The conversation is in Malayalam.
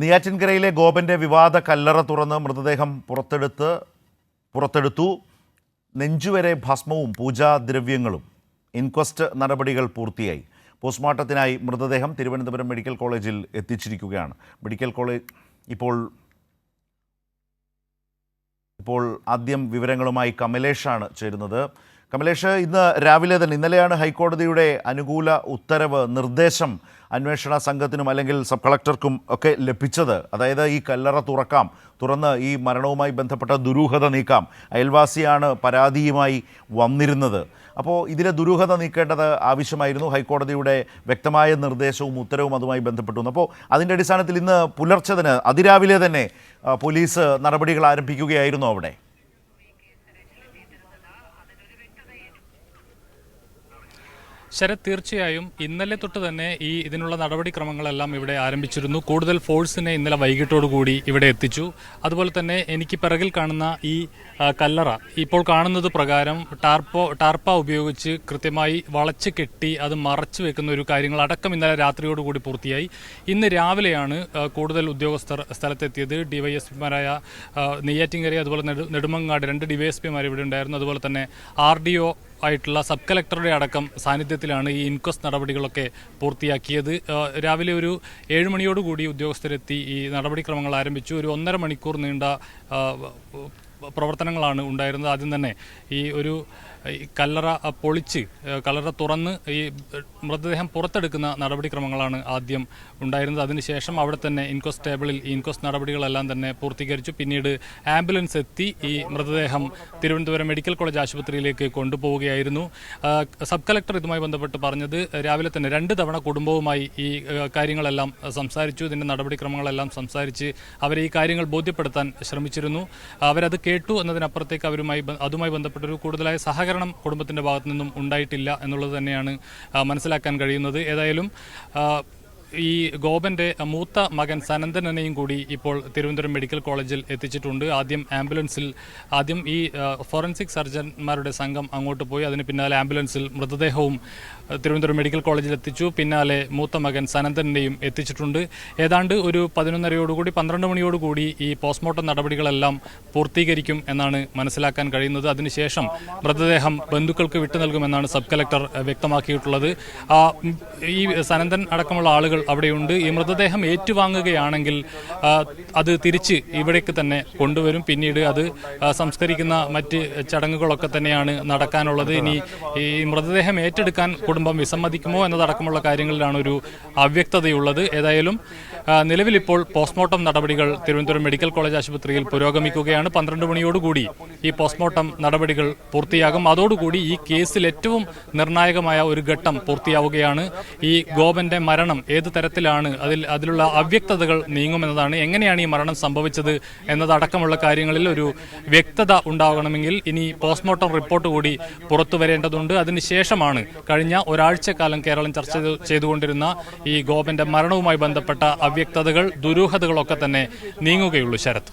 നെയ്യാറ്റിൻകരയിലെ ഗോപന്റെ വിവാദ കല്ലറ തുറന്ന് മൃതദേഹം പുറത്തെടുത്തു. നെഞ്ചുവരെ ഭസ്മവും പൂജാദ്രവ്യങ്ങളും. ഇൻക്വസ്റ്റ് നടപടികൾ പൂർത്തിയായി. പോസ്റ്റ്മോർട്ടത്തിനായി മൃതദേഹം തിരുവനന്തപുരം മെഡിക്കൽ കോളേജിൽ എത്തിച്ചിരിക്കുകയാണ്. മെഡിക്കൽ കോളേജ് ഇപ്പോൾ ആദ്യം വിവരങ്ങളുമായി കമലേഷാണ് ചേരുന്നത്. കമലേഷ്, ഇന്ന് രാവിലെ തന്നെ, ഇന്നലെയാണ് ഹൈക്കോടതിയുടെ അനുകൂല ഉത്തരവ്, നിർദ്ദേശം അന്വേഷണ സംഘത്തിനും അല്ലെങ്കിൽ സബ് കളക്ടർക്കും ഒക്കെ ലഭിച്ചത്. അതായത് ഈ കല്ലറ തുറന്ന് ഈ മരണവുമായി ബന്ധപ്പെട്ട ദുരൂഹത നീക്കാം. അയൽവാസിയാണ് പരാതിയുമായി വന്നിരുന്നത്. അപ്പോൾ ഇതിലെ ദുരൂഹത നീക്കേണ്ടത് ആവശ്യമായിരുന്നു. ഹൈക്കോടതിയുടെ വ്യക്തമായ നിർദ്ദേശവും ഉത്തരവും അതുമായി ബന്ധപ്പെട്ടു. അപ്പോൾ അതിൻ്റെ അടിസ്ഥാനത്തിൽ ഇന്ന് പുലർച്ചെ അതിരാവിലെ തന്നെ പോലീസ് നടപടികൾ ആരംഭിക്കുകയായിരുന്നു അവിടെ. ശരത്, തീർച്ചയായും ഇന്നലെ തൊട്ട് തന്നെ ഇതിനുള്ള നടപടിക്രമങ്ങളെല്ലാം ഇവിടെ ആരംഭിച്ചിരുന്നു. കൂടുതൽ ഫോഴ്സിനെ ഇന്നലെ വൈകിട്ടോടുകൂടി ഇവിടെ എത്തിച്ചു. അതുപോലെ തന്നെ എനിക്ക് പിറകിൽ കാണുന്ന ഈ കല്ലറ ഇപ്പോൾ കാണുന്നത് പ്രകാരം ടാർപ്പ ഉപയോഗിച്ച് കൃത്യമായി വളച്ച് കെട്ടി അത് മറച്ചു വെക്കുന്ന ഒരു കാര്യങ്ങളടക്കം ഇന്നലെ രാത്രിയോടുകൂടി പൂർത്തിയായി. ഇന്ന് രാവിലെയാണ് കൂടുതൽ ഉദ്യോഗസ്ഥർ സ്ഥലത്തെത്തിയത്. ഡിവൈഎസ്പിമാരായ നെയ്യാറ്റിൻകര, അതുപോലെ നെടുമങ്ങാട് 2 ഡിവൈഎസ്പിമാർ ഇവിടെ ഉണ്ടായിരുന്നു. അതുപോലെ തന്നെ RDO ആയിട്ടുള്ള സബ് കളക്ടറുടെ അടക്കം സാന്നിധ്യത്തിലാണ് ഈ ഇൻക്വസ്റ്റ് നടപടികളൊക്കെ പൂർത്തിയാക്കിയത്. രാവിലെ ഒരു 7 മണിയോടുകൂടി ഉദ്യോഗസ്ഥരെത്തി ഈ നടപടിക്രമങ്ങൾ ആരംഭിച്ചു. ഒരു 1.5 മണിക്കൂർ നീണ്ട പ്രവർത്തനങ്ങളാണ് ഉണ്ടായിരുന്നത്. ആദ്യം തന്നെ ഈ കല്ലറ പൊളിച്ച് കല്ലറ തുറന്ന് ഈ മൃതദേഹം പുറത്തെടുക്കുന്ന നടപടിക്രമങ്ങളാണ് ആദ്യം ഉണ്ടായിരുന്നത്. അതിനുശേഷം അവിടെ തന്നെ ഇൻക്വസ്റ്റ് ടേബിളിൽ ഈ ഇൻക്വസ്റ്റ് നടപടികളെല്ലാം തന്നെ പൂർത്തീകരിച്ചു. പിന്നീട് ആംബുലൻസ് എത്തി ഈ മൃതദേഹം തിരുവനന്തപുരം മെഡിക്കൽ കോളേജ് ആശുപത്രിയിലേക്ക് കൊണ്ടുപോവുകയായിരുന്നു. സബ് കളക്ടർ ഇതുമായി ബന്ധപ്പെട്ട് പറഞ്ഞത്, രാവിലെ തന്നെ 2 തവണ കുടുംബവുമായി ഈ കാര്യങ്ങളെല്ലാം സംസാരിച്ചു. ഇതിൻ്റെ നടപടിക്രമങ്ങളെല്ലാം സംസാരിച്ച് അവരെ ഈ കാര്യങ്ങൾ ബോധ്യപ്പെടുത്താൻ ശ്രമിച്ചിരുന്നു. അവരത് കേട്ടു എന്നതിനപ്പുറത്തേക്ക് അതുമായി ബന്ധപ്പെട്ടൊരു കൂടുതലായ സഹകരണം കുടുംബത്തിന്റെ ഭാഗത്തു നിന്നും ഉണ്ടായിട്ടില്ല എന്നുള്ളത് തന്നെയാണ് മനസ്സിലാക്കാൻ കഴിയുന്നത്. ഏതായാലും ഈ ഗോപന്റെ മൂത്ത മകൻ സനന്ദനെയും കൂടി ഇപ്പോൾ തിരുവനന്തപുരം മെഡിക്കൽ കോളേജിൽ എത്തിച്ചിട്ടുണ്ട്. ആദ്യം ഈ ഫോറൻസിക് സർജന്മാരുടെ സംഘം അങ്ങോട്ട് പോയി. അതിന് പിന്നാലെ ആംബുലൻസിൽ മൃതദേഹവും തിരുവനന്തപുരം മെഡിക്കൽ കോളേജിൽ എത്തിച്ചു. പിന്നാലെ മൂത്ത മകൻ സനന്ദനെയും എത്തിച്ചിട്ടുണ്ട്. ഏതാണ്ട് ഒരു 11:30 12 മണിയോടുകൂടി ഈ പോസ്റ്റ്മോർട്ടം നടപടികളെല്ലാം പൂർത്തീകരിക്കും എന്നാണ് മനസ്സിലാക്കാൻ കഴിയുന്നത്. അതിനുശേഷം മൃതദേഹം ബന്ധുക്കൾക്ക് വിട്ടു നൽകുമെന്നാണ് സബ് കളക്ടർ വ്യക്തമാക്കിയിട്ടുള്ളത്. ഈ സനന്ദൻ അടക്കമുള്ള ആളുകൾ അവിടെയുണ്ട്. ഈ മൃതദേഹം ഏറ്റുവാങ്ങുകയാണെങ്കിൽ അത് തിരിച്ച് ഇവിടേക്ക് തന്നെ കൊണ്ടുവരും. പിന്നീട് അത് സംസ്കരിക്കുന്ന മറ്റ് ചടങ്ങുകളൊക്കെ തന്നെയാണ് നടക്കാനുള്ളത്. ഇനി ഈ മൃതദേഹം ഏറ്റെടുക്കാൻ കുടുംബം വിസമ്മതിക്കുമോ എന്നതടക്കമുള്ള കാര്യങ്ങളിലാണ് ഒരു അവ്യക്തതയുള്ളത്. ഏതായാലും നിലവിലിപ്പോൾ പോസ്റ്റ്മോർട്ടം നടപടികൾ തിരുവനന്തപുരം മെഡിക്കൽ കോളേജ് ആശുപത്രിയിൽ പുരോഗമിക്കുകയാണ്. 12 മണിയോടുകൂടി ഈ പോസ്റ്റ്മോർട്ടം നടപടികൾ പൂർത്തിയാകും. അതോടുകൂടി ഈ കേസിൽ ഏറ്റവും നിർണായകമായ ഒരു ഘട്ടം പൂർത്തിയാവുകയാണ്. ഈ ഗോപന്റെ മരണം ഏത് തരത്തിലാണ്, അതിലുള്ള അവ്യക്തതകൾ നീങ്ങുമെന്നതാണ്. എങ്ങനെയാണ് ഈ മരണം സംഭവിച്ചത് എന്നതടക്കമുള്ള കാര്യങ്ങളിൽ ഒരു വ്യക്തത ഉണ്ടാകണമെങ്കിൽ ഇനി പോസ്റ്റ്മോർട്ടം റിപ്പോർട്ട് കൂടി പുറത്തു വരേണ്ടതുണ്ട്. അതിനുശേഷമാണ് കഴിഞ്ഞ ഒരാഴ്ചക്കാലം കേരളം ചർച്ച ചെയ്തുകൊണ്ടിരുന്ന ഈ ഗോപന്റെ മരണവുമായി ബന്ധപ്പെട്ട അവ്യക്തതകൾ, ദുരൂഹതകളൊക്കെ തന്നെ നീങ്ങുകയുള്ളൂ. ശരത്.